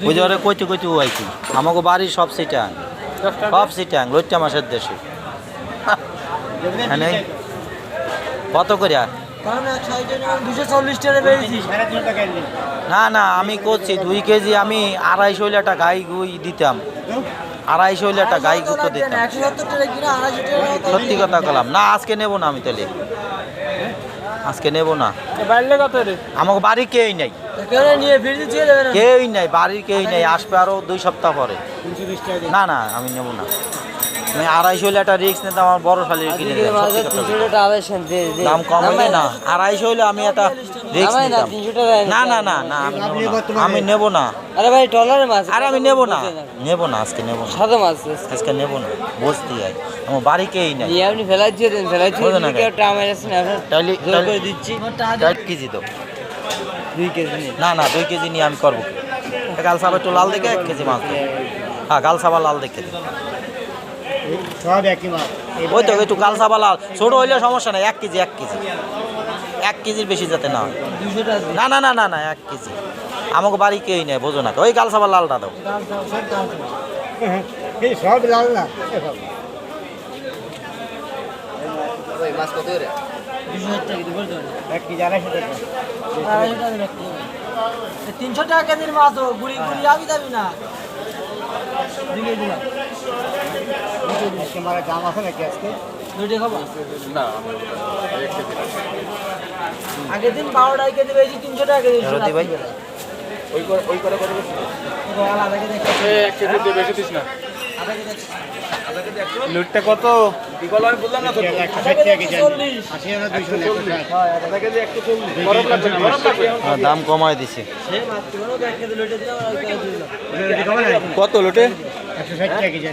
ওই যে ওরে কইতে কইতে আইছি আমাকে বাড়ির সব সিটাং লইট্টা মাসের দেশে হ্যাঁ কত করে না না আমি করছি 2 কেজি আমি 250 টাকা গাই গুই দিতাম 250 টাকা গাই গুতো দিতাম সত্যি কথা বললাম না আজকে নেব না আমি তাহলে আজকে নেব না আমাকে বাড়ি কেউই নাই কেউই নাই বাড়ির কেউই নাই আসবে আরো 2 সপ্তাহ পরে না না আমি নেব না আমি 250 টাকা রিস্ক নিতে আমার বড় শালির কিনে দাম কম হলে না 250 হলে আমি একটা রিস্ক নিতাম না না না না আমি নেব না আরে ভাই টলারে মাছ আরে আমি নেব না আজকে নেব না সাদা মাছ আজকে নেব না বসতে যাই আমার বাড়ি কেউই নাই আপনি ফেলাই দিয়ে দেন কেউ টামাই আছেন তাহলে জোর করে দিচ্ছি 1 কেজি তো 2 কেজি না না 2 কেজি নিয়ে আমি করবো গাল সাবা একটু লাল দেখে 1 কেজি মাছ হ্যাঁ গাল সাবা লাল দেখে সব একই মাছ ওই তো একটু গাল সাবা লাল ছোট হইলে সমস্যা নাই 1 কেজি 1 কেজির বেশি যাতে না হয় না না না না না 1 কেজি আমাকে বাড়ি কেউই নেই বোঝো না ওই গাল সাবা লালটা দাও এই সব লাল না মাছ কত করে 1 কেজি 250 টাকা 300 টাকা কেজির মাছ গুড়ি গুড়ি আবি যাবি না আজকে মারা দাম আছে নাকি আজকে দুইটা খাবো আগের দিন 12 কেজি বেশি 300 টাকা কেজি রতি ভাই ওই করে কত বেশি আলাদা কেজি 1 কেজি দিয়ে বেশি দিস না লুটটা কত বিকল আমি বললাম না তো 160 টাকা কেজি 80 না 200 আধা কেজি 140 গরম লাগছে না গরম লাগবে দাম কমায় দিছে সে মাছ কিলো 1 কেজি লইটা দিলাম আর 1 কেজি দিলাম কত লুটে 160 টাকা কেজি